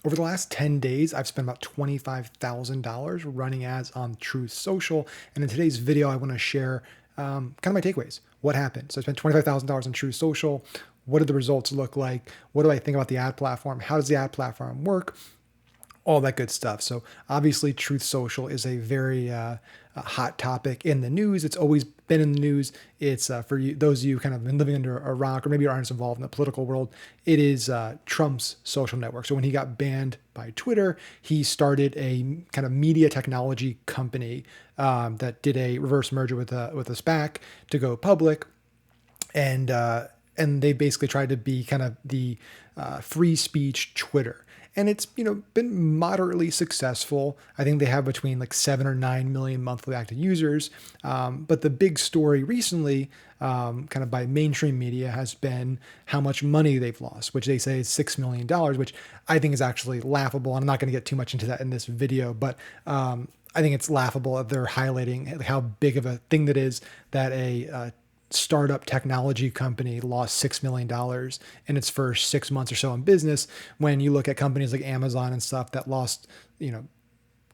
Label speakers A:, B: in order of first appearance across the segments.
A: Over the last 10 days, I've spent about $25,000 running ads on Truth Social. And in today's video, I want to share kind of my takeaways. What happened? So I spent $25,000 on Truth Social. What did the results look like? What do I think about the ad platform? How does the ad platform work? All that good stuff. So obviously Truth Social is a very hot topic in the news. It's always been in the news. It's for you, those of you kind of been living under a rock or maybe aren't as involved in the political world. It is Trump's social network. So when he got banned by Twitter, he started a kind of media technology company that did a reverse merger with a SPAC to go public. And they basically tried to be kind of the free speech Twitter. And it's been moderately successful. I think they have between like 7 or 9 million monthly active users. But the big story recently, kind of by mainstream media, has been how much money they've lost, which they say is $6 million, which I think is actually laughable. I'm not going to get too much into that in this video, but I think it's laughable that they're highlighting how big of a thing that is that a startup technology company lost $6 million in its first 6 months or so in business. When you look at companies like Amazon and stuff that lost,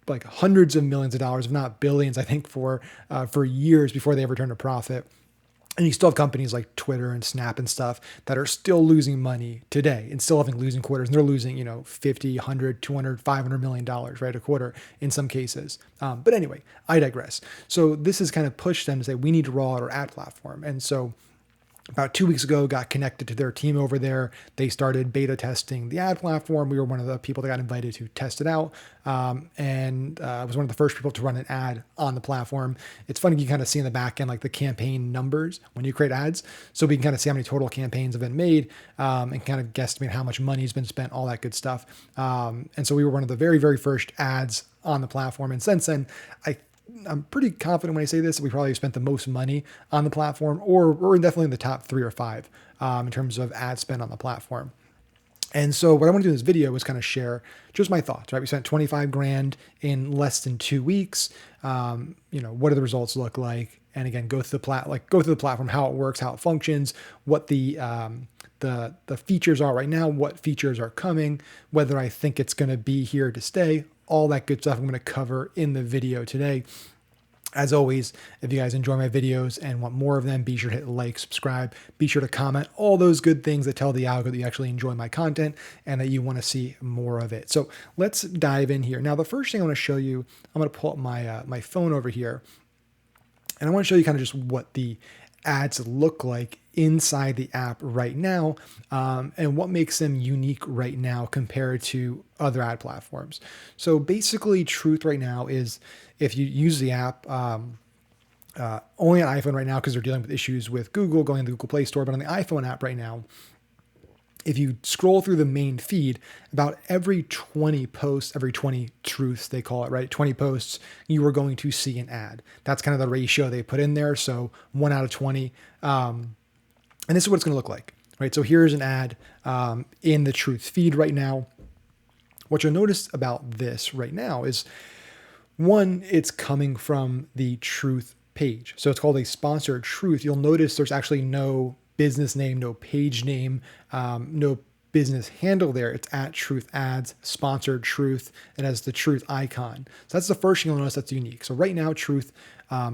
A: like hundreds of millions of dollars, if not billions, I think for years before they ever turned a profit. And you still have companies like Twitter and Snap and stuff that are still losing money today and still having losing quarters. And they're losing, 50, 100, 200, $500 million, right? A quarter in some cases. But anyway, I digress. So this has kind of pushed them to say, we need to roll out our ad platform. And so about 2 weeks ago, got connected to their team over there. They started beta testing the ad platform. We were one of the people that got invited to test it out. And was one of the first people to run an ad on the platform. It's funny, you kind of see in the back end, like the campaign numbers when you create ads. So we can kind of see how many total campaigns have been made and kind of guesstimate how much money has been spent, all that good stuff. And so we were one of the very, very first ads on the platform. And since then, I'm pretty confident when I say this, we probably spent the most money on the platform, or we're definitely in the top 3 or 5 in terms of ad spend on the platform. And so what I want to do in this video is kind of share just my thoughts, right? We spent 25 grand in less than 2 weeks. What do the results look like? And again, go through the platform, how it works, how it functions, what the features are right now, what features are coming, whether I think it's going to be here to stay, all that good stuff I'm going to cover in the video today. As always, if you guys enjoy my videos and want more of them, be sure to hit like, subscribe, be sure to comment, all those good things that tell the algorithm that you actually enjoy my content and that you want to see more of it. So let's dive in here. Now, the first thing I want to show you, I'm going to pull up my phone over here, and I want to show you kind of just what the ads look like inside the app right now, and what makes them unique right now compared to other ad platforms. So basically, Truth right now is, if you use the app only on iPhone right now, because they're dealing with issues with Google going to the Google Play Store, but on the iPhone app right now, if you scroll through the main feed, about every 20 posts, every 20 truths, they call it, right? 20 posts, you are going to see an ad. That's kind of the ratio they put in there. So 1 out of 20. And this is what it's going to look like, right? So here's an ad in the Truth feed right now. What you'll notice about this right now is, one, it's coming from the Truth page. So it's called a sponsored Truth. You'll notice there's actually no business name, no page name, no business handle there. It's at Truth Ads, sponsored Truth. It has the Truth icon. So that's the first thing you'll notice that's unique. So right now, Truth,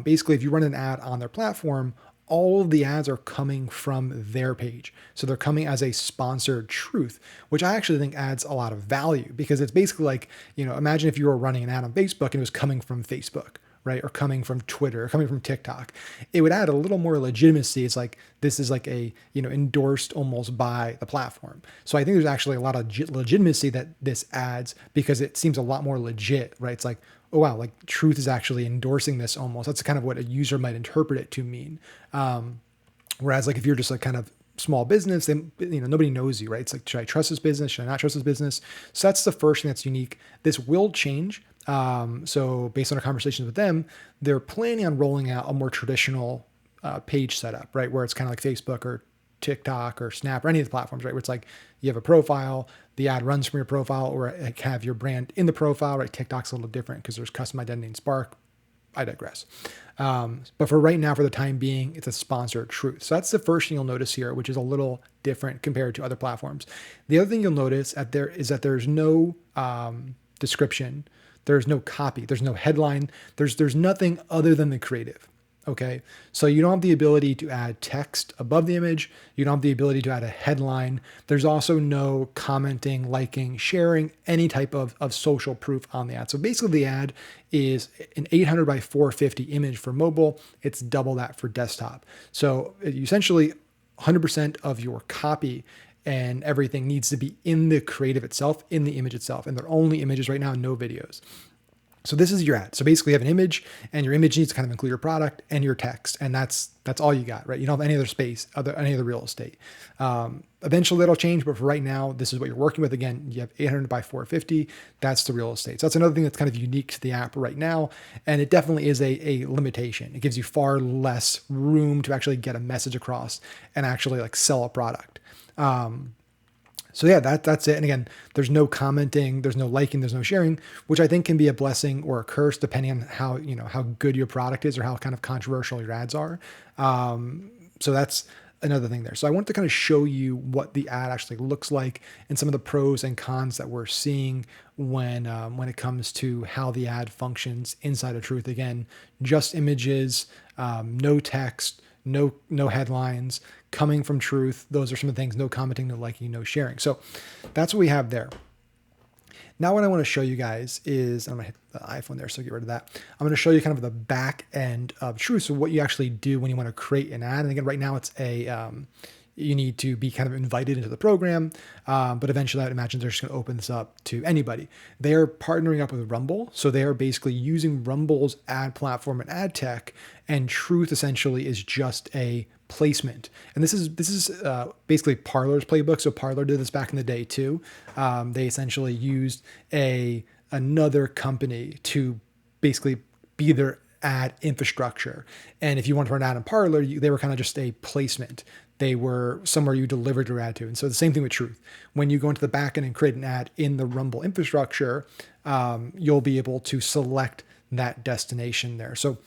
A: basically, if you run an ad on their platform, all of the ads are coming from their page. So they're coming as a sponsored Truth, which I actually think adds a lot of value, because it's basically like, imagine if you were running an ad on Facebook and it was coming from Facebook, right? Or coming from Twitter, or coming from TikTok. It would add a little more legitimacy. It's like, this is like a, endorsed almost by the platform. So I think there's actually a lot of legitimacy that this adds, because it seems a lot more legit, right? It's like, oh wow, like Truth is actually endorsing this almost. That's kind of what a user might interpret it to mean. Whereas like if you're just like kind of small business, then nobody knows you, right? It's like, should I trust this business? Should I not trust this business? So that's the first thing that's unique. This will change. So based on our conversations with them, they're planning on rolling out a more traditional page setup, right? Where it's kind of like Facebook or TikTok or Snap or any of the platforms, right? Where it's like you have a profile, the ad runs from your profile, or have your brand in the profile, right? TikTok's a little different because there's custom identity in Spark. I digress. But for right now, for the time being, it's a sponsored truth. So that's the first thing you'll notice here, which is a little different compared to other platforms. The other thing you'll notice is that there's no description, there's no copy, there's no headline, there's nothing other than the creative. Okay, so you don't have the ability to add text above the image. You don't have the ability to add a headline. There's also no commenting, liking, sharing, any type of social proof on the ad. So basically the ad is an 800 by 450 image for mobile. It's double that for desktop. So you essentially 100% of your copy and everything needs to be in the creative itself, in the image itself. And they're only images right now, no videos. So this is your ad. So basically you have an image, and your image needs to kind of include your product and your text. And that's all you got, right? You don't have any other space, any other real estate. Eventually that'll change, but for right now, this is what you're working with. Again, you have 800 by 450. That's the real estate. So that's another thing that's kind of unique to the app right now. And it definitely is a limitation. It gives you far less room to actually get a message across and actually like sell a product. So yeah, that's it. And again, there's no commenting, there's no liking, there's no sharing, which I think can be a blessing or a curse depending on how good your product is or how kind of controversial your ads are. So that's another thing there. So I want to kind of show you what the ad actually looks like and some of the pros and cons that we're seeing when it comes to how the ad functions inside of Truth. Again, just images, no text, no headlines coming from Truth. Those are some of the things: no commenting, no liking, no sharing. So that's what we have there. Now what I want to show you guys is, I'm going to hit the iPhone there, so get rid of that. I'm going to show you kind of the back end of Truth. So what you actually do when you want to create an ad. And again, right now it's you need to be kind of invited into the program, but eventually I'd imagine they're just going to open this up to anybody. They are partnering up with Rumble, so they are basically using Rumble's ad platform and ad tech, and Truth essentially is just a placement. And this is basically Parler's playbook. So Parler did this back in the day too. They essentially used another company to basically be their ad infrastructure. And if you want to run an ad in Parler, they were kind of just a placement. They were somewhere you delivered your ad to. And so the same thing with Truth. When you go into the backend and create an ad in the Rumble infrastructure, you'll be able to select that destination there. So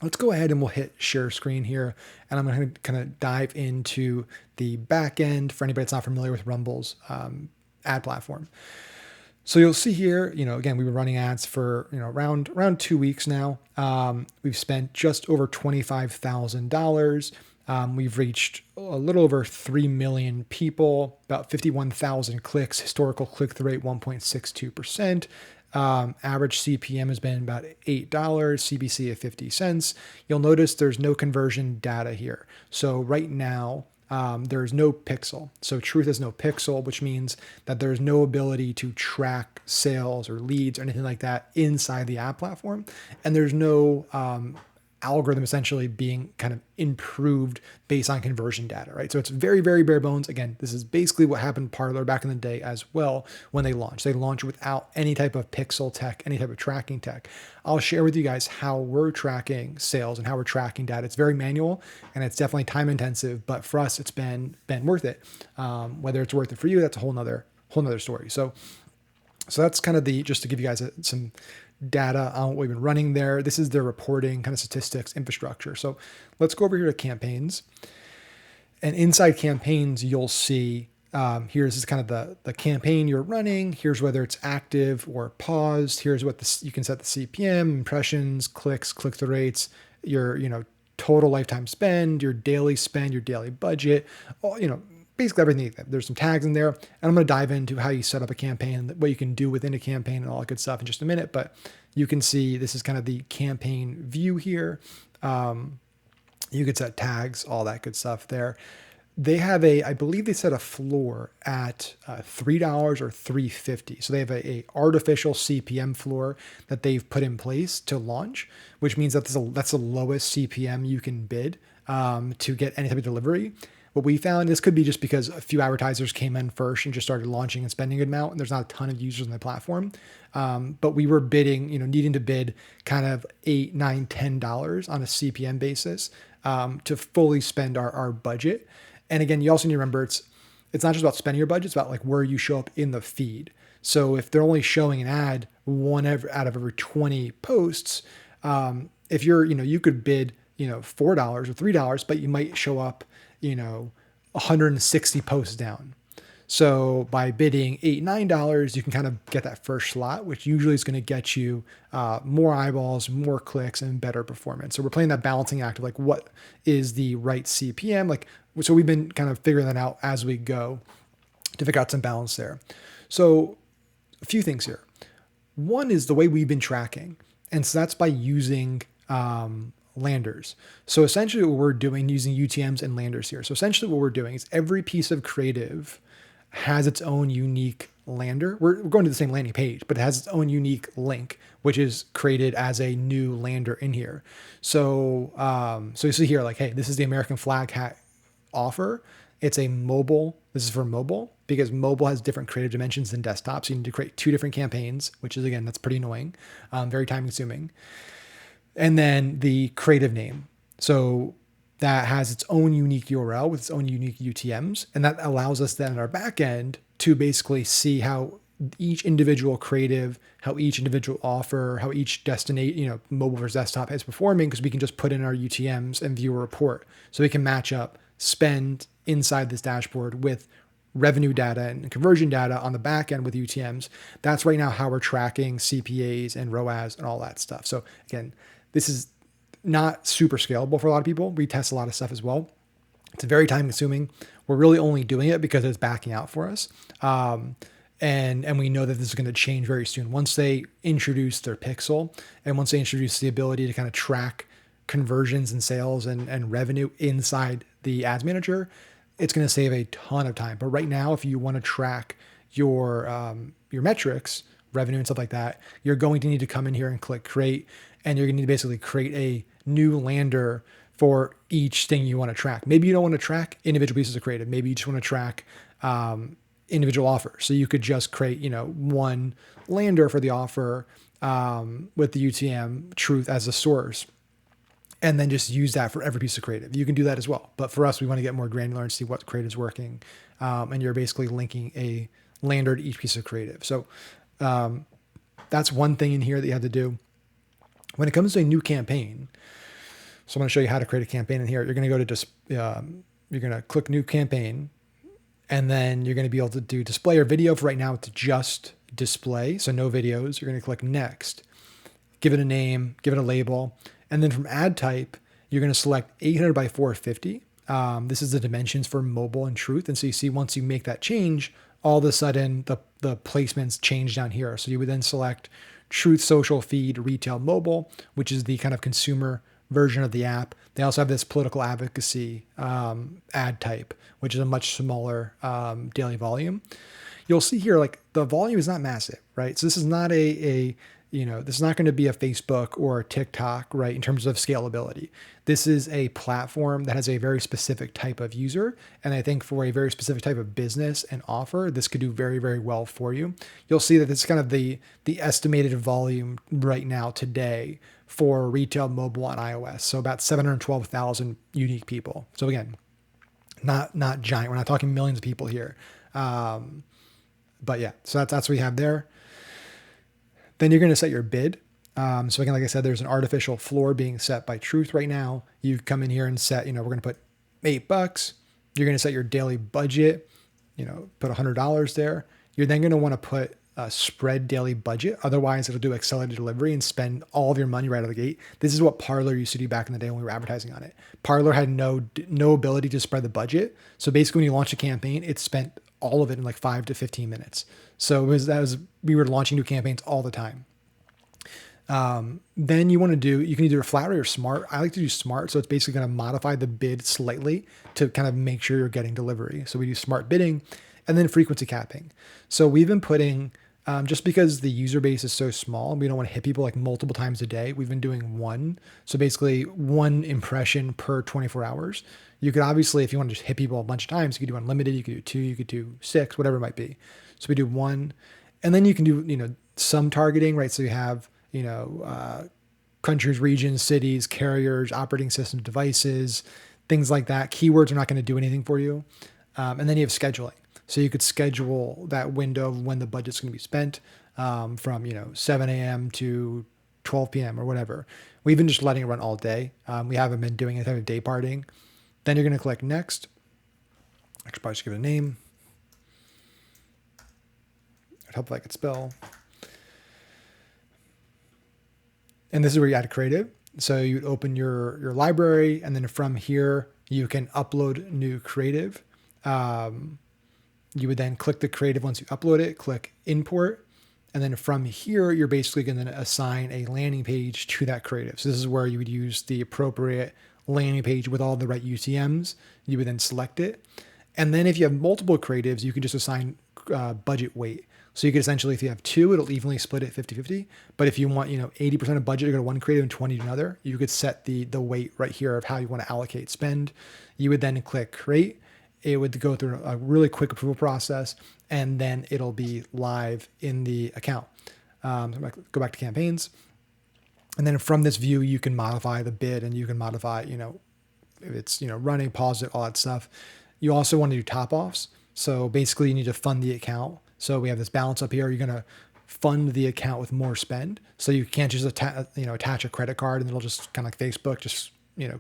A: let's go ahead and we'll hit share screen here. And I'm going to kind of dive into the backend for anybody that's not familiar with Rumble's ad platform. So you'll see here, again, we've been running ads for, around 2 weeks now. We've spent just over $25,000. We've reached a little over 3 million people, about 51,000 clicks, historical click-through rate 1.62%. Average CPM has been about $8, CPC of 50 cents. You'll notice there's no conversion data here. So right now, there's no pixel. So Truth has no pixel, which means that there's no ability to track sales or leads or anything like that inside the ad platform. And there's no algorithm essentially being kind of improved based on conversion data, right? So it's very, very bare bones. Again, this is basically what happened to Parler back in the day as well when they launched. They launched without any type of pixel tech, any type of tracking tech. I'll share with you guys how we're tracking sales and how we're tracking data. It's very manual and it's definitely time intensive, but for us, it's been worth it. Whether it's worth it for you, that's a whole nother story. So that's kind of just to give you guys some data on what we've been running there. This is their reporting kind of statistics infrastructure. So let's go over here to campaigns. And inside campaigns, you'll see here's kind of the campaign you're running. Here's whether it's active or paused. Here's what you can set the CPM, impressions, clicks, click-through rates, your total lifetime spend, your daily spend, your daily budget, basically everything. There's some tags in there, and I'm going to dive into how you set up a campaign, what you can do within a campaign and all that good stuff in just a minute. But you can see this is kind of the campaign view here. You could set tags, all that good stuff there. They have I believe they set a floor at $3 or $3.50. So they have a artificial CPM floor that they've put in place to launch, which means that that's the lowest CPM you can bid to get any type of delivery. What we found, this could be just because a few advertisers came in first and just started launching and spending a good amount, and there's not a ton of users on the platform. But we were bidding, needing to bid kind of $8, $9, $10 on a CPM basis to fully spend our budget. And again, you also need to remember it's not just about spending your budget, it's about like where you show up in the feed. So if they're only showing an ad out of every 20 posts, If you're, you could bid, $4 or $3, but you might show up, 160 posts down. So by bidding $8, $9, you can kind of get that first slot, which usually is going to get you more eyeballs, more clicks, and better performance. So we're playing that balancing act of like, what is the right CPM? Like, so we've been kind of figuring that out as we go to figure out some balance there. So a few things here. One is the way we've been tracking. And so that's by using landers. So essentially what we're doing using UTMs and landers here. So essentially what we're doing is every piece of creative has its own unique lander. We're going to the same landing page, but it has its own unique link, which is created as a new lander in here. So, so you see here, like, hey, this is the American flag hat offer. It's a mobile. This is for mobile because mobile has different creative dimensions than desktop. So you need to create 2 different campaigns, which is, again, that's pretty annoying, very time consuming. And then the creative name. So that has its own unique URL with its own unique UTMs. And that allows us then in our back end to basically see how each individual creative, how each individual offer, how each destination, mobile versus desktop is performing, because we can just put in our UTMs and view a report. So we can match up spend inside this dashboard with revenue data and conversion data on the back end with UTMs. That's right now how we're tracking CPAs and ROAS and all that stuff. So again, this is not super scalable for a lot of people. We test a lot of stuff as well. It's very time consuming. We're really only doing it because it's backing out for us. And we know that this is going to change very soon. Once they introduce their pixel and once they introduce the ability to kind of track conversions and sales and revenue inside the ads manager, it's going to save a ton of time. But right now, if you want to track your metrics, revenue and stuff like that, you're going to need to come in here and click create, and you're going to need to basically create a new lander for each thing you want to track. Maybe you don't want to track individual pieces of creative. Maybe you just want to track individual offers. So you could just create, one lander for the offer with the UTM truth as a source, and then just use that for every piece of creative. You can do that as well. But for us, we want to get more granular and see what creative is working. And you're basically linking a lander to each piece of creative. So that's one thing in here that you have to do. When it comes to a new campaign, so I'm going to show you how to create a campaign in here. You're going to go to you're going to click new campaign, and then you're going to be able to do display or video. For right now, it's just display, so no videos. You're going to click next, give it a name, give it a label. And then from ad type, you're going to select 800 by 450. This is the dimensions for mobile and truth. And so you see, once you make that change, all of a sudden the placements change down here. So you would then select truth, social, feed, retail, mobile, which is the kind of consumer version of the app. They also have this political advocacy ad type, which is a much smaller daily volume. You'll see here, like, the volume is not massive, right? So this is not this is not going to be a Facebook or a TikTok, right, in terms of scalability. This is a platform that has a very specific type of user. And I think for a very specific type of business and offer, this could do very, very well for you. You'll see that it's kind of the estimated volume right now today for retail, mobile, and iOS. So about 712,000 unique people. So again, not giant. We're not talking millions of people here. But yeah, so that's what we have there. Then you're going to set your bid. So again, like I said, there's an artificial floor being set by Truth right now. You come in here and set, we're going to put $8. You're going to set your daily budget, put $100 there. You're then going to want to put a spread daily budget. Otherwise, it'll do accelerated delivery and spend all of your money right out of the gate. This is what Parler used to do back in the day when we were advertising on it. Parler had no ability to spread the budget. So basically, when you launch a campaign, it spent all of it in like 5 to 15 minutes. So we were launching new campaigns all the time. Then you can either do flat rate or smart. I like to do smart. So it's basically going to modify the bid slightly to kind of make sure you're getting delivery. So we do smart bidding and then frequency capping. So we've been putting, just because the user base is so small and we don't want to hit people like multiple times a day, we've been doing one. So basically one impression per 24 hours. You could obviously, if you want to just hit people a bunch of times, you could do unlimited, you could do 2, you could do 6, whatever it might be. So we do 1, and then you can do, some targeting, right? So you have, countries, regions, cities, carriers, operating systems, devices, things like that. Keywords are not going to do anything for you. And then you have scheduling. So you could schedule that window of when the budget's going to be spent from, 7 a.m. to 12 p.m. or whatever. We've been just letting it run all day. We haven't been doing any type of day partying. Then you're going to click next. I should probably just give it a name. It'd help if I could spell. And this is where you add creative. So you would open your library, and then from here, you can upload new creative. You would then click the creative once you upload it, click import. And then from here, you're basically going to assign a landing page to that creative. So this is where you would use the appropriate landing page with all the right UTMs. You would then select it. And then if you have multiple creatives, you can just assign budget weight. So you could essentially, if you have two, it'll evenly split it 50-50. But if you want, 80% of budget to go to one creative and 20 to another, you could set the weight right here of how you want to allocate spend. You would then click create. It would go through a really quick approval process, and then it'll be live in the account. So I'm going to go back to campaigns. And then from this view, you can modify the bid, and you can modify, if it's, running, pause it, all that stuff. You also want to do top offs. So basically you need to fund the account. So we have this balance up here. You're going to fund the account with more spend. So you can't just attach a credit card and it'll just kind of like Facebook, just,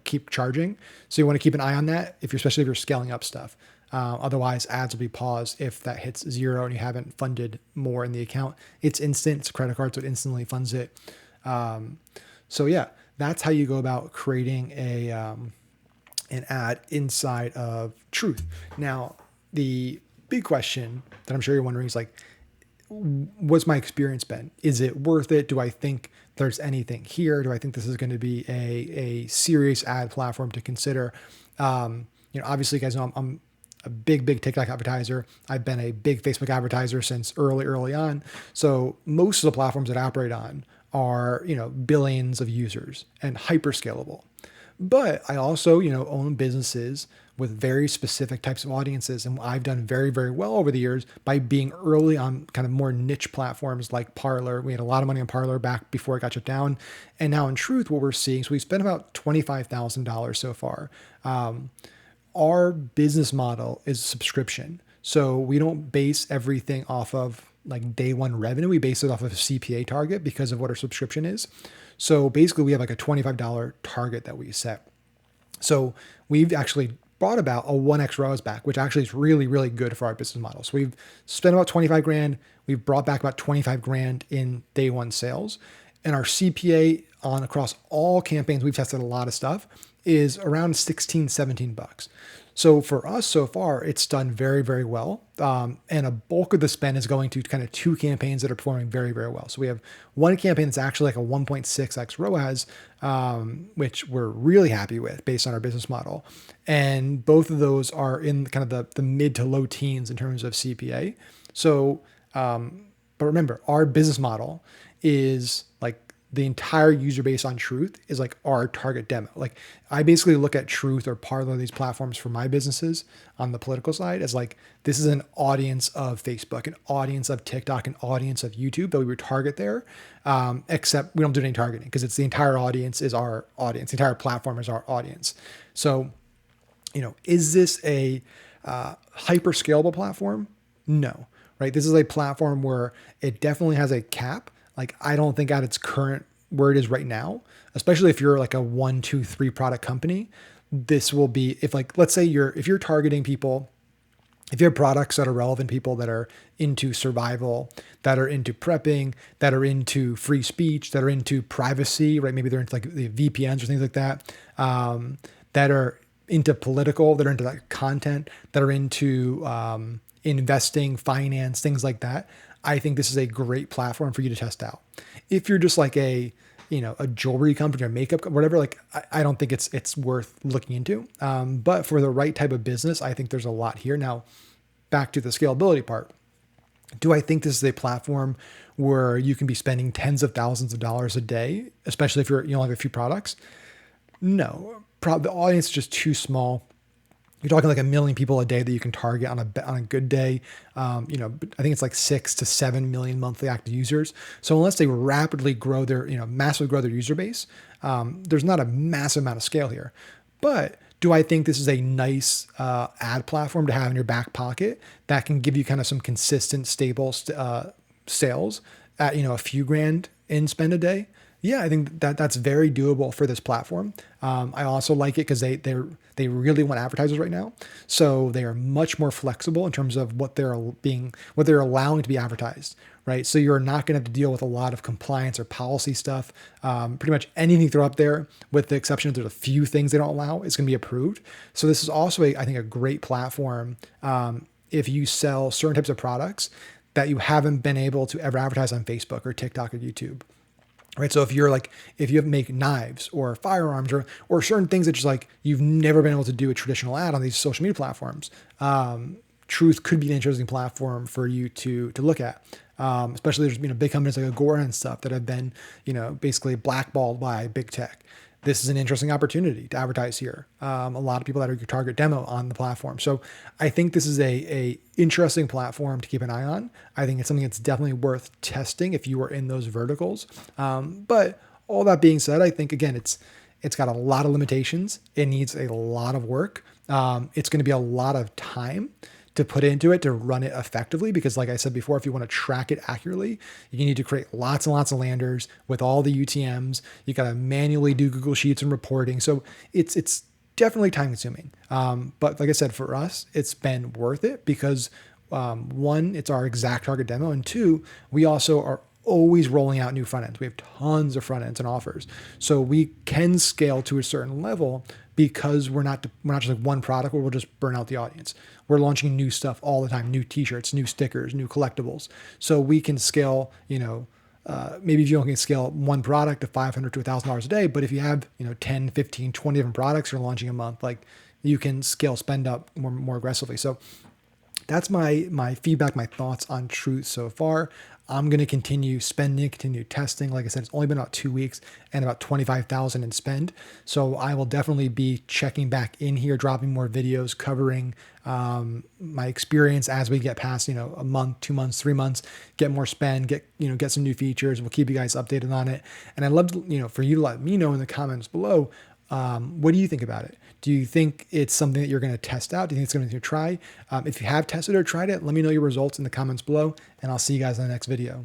A: keep charging. So you want to keep an eye on that, especially if you're scaling up stuff. Otherwise ads will be paused if that hits 0 and you haven't funded more in the account. It's instant, it's a credit card, so it instantly funds it. So yeah, that's how you go about creating an ad inside of Truth. Now, the big question that I'm sure you're wondering is like, what's my experience been? Is it worth it? Do I think there's anything here? Do I think this is going to be a serious ad platform to consider? Obviously, you guys know I'm a big TikTok advertiser. I've been a big Facebook advertiser since early on. So most of the platforms that I operate on are, billions of users and hyper scalable. But I also, own businesses with very specific types of audiences. And I've done very, very well over the years by being early on kind of more niche platforms like Parler. We had a lot of money on Parler back before it got shut down. And now in Truth, what we're seeing, so we spent about $25,000 so far. Our business model is subscription. So we don't base everything off of like day one revenue. We base it off of a CPA target because of what our subscription is. So basically we have like a $25 target that we set. So we've actually brought about a 1x ROAS back, which actually is really, really good for our business model. So we've spent about 25 grand. We've brought back about 25 grand in day one sales. And our CPA on across all campaigns, we've tested a lot of stuff, is around 16, 17 bucks. So for us so far, it's done very, very well. And a bulk of the spend is going to kind of two campaigns that are performing very, very well. So we have one campaign that's actually like a 1.6x ROAS, which we're really happy with based on our business model. And both of those are in kind of the mid to low teens in terms of CPA. So, but remember, our business model is like the entire user base on Truth is like our target demo. Like I basically look at Truth or Parler, these platforms for my businesses on the political side as like, this is an audience of Facebook, an audience of TikTok, an audience of YouTube that we would target there. Except we don't do any targeting because it's the entire audience is our audience. The entire platform is our audience. So, is this a hyper scalable platform? No, right? This is a platform where it definitely has a cap. Like, I don't think at its current where it is right now, especially if you're like a 1, 2, 3 product company, this will be, if like, let's say if you're targeting people, if you have products that are relevant, people that are into survival, that are into prepping, that are into free speech, that are into privacy, right? Maybe they're into like the VPNs or things like that, that are into political, that are into that content, that are into investing, finance, things like that. I think this is a great platform for you to test out. If you're just like a jewelry company or makeup, whatever, like I don't think it's worth looking into. But for the right type of business, I think there's a lot here. Now, back to the scalability part. Do I think this is a platform where you can be spending tens of thousands of dollars a day, especially if you only have a few products? No, the audience is just too small. You're talking like 1 million people a day that you can target on a good day. I think it's like 6 to 7 million monthly active users. So unless they rapidly grow massively grow their user base, there's not a massive amount of scale here. But do I think this is a nice ad platform to have in your back pocket that can give you kind of some consistent, stable sales at a few grand in spend a day? Yeah, I think that that's very doable for this platform. I also like it because they really want advertisers right now, so they are much more flexible in terms of what they're allowing to be advertised. Right, so you're not going to have to deal with a lot of compliance or policy stuff. Pretty much anything you throw up there, with the exception of there's a few things they don't allow, is going to be approved. So this is also I think, a great platform if you sell certain types of products that you haven't been able to ever advertise on Facebook or TikTok or YouTube. Right. So if you make knives or firearms or certain things that just like you've never been able to do a traditional ad on these social media platforms, Truth could be an interesting platform for you to look at. Especially there's big companies like Agora and stuff that have been basically blackballed by big tech. This is an interesting opportunity to advertise here. A lot of people that are your target demo on the platform. So I think this is a interesting platform to keep an eye on. I think it's something that's definitely worth testing if you are in those verticals. But all that being said, I think again, it's got a lot of limitations. It needs a lot of work. It's going to be a lot of time to put into it to run it effectively. Because like I said before, if you want to track it accurately, you need to create lots and lots of landers with all the UTMs. You got to manually do Google Sheets and reporting. So it's definitely time consuming. But like I said, for us, it's been worth it because one, it's our exact target demo. And two, we also are always rolling out new front ends. We have tons of front ends and offers. So we can scale to a certain level because we're not just like one product where we'll just burn out the audience. We're launching new stuff all the time, new t-shirts, new stickers, new collectibles. So we can scale, maybe if you only can scale one product to $500 to $1,000 a day, but if you have, 10, 15, 20 different products you're launching a month, like you can scale spend up more aggressively. So that's my feedback, my thoughts on Truth so far. I'm going to continue spending, continue testing. Like I said, it's only been about 2 weeks and about 25,000 in spend. So I will definitely be checking back in here, dropping more videos, covering my experience as we get past, a month, 2 months, 3 months, get more spend, get some new features. We'll keep you guys updated on it. And I'd love to, for you to let me know in the comments below, what do you think about it? Do you think it's something that you're going to test out? Do you think it's going to try? If you have tested or tried it, let me know your results in the comments below, and I'll see you guys in the next video.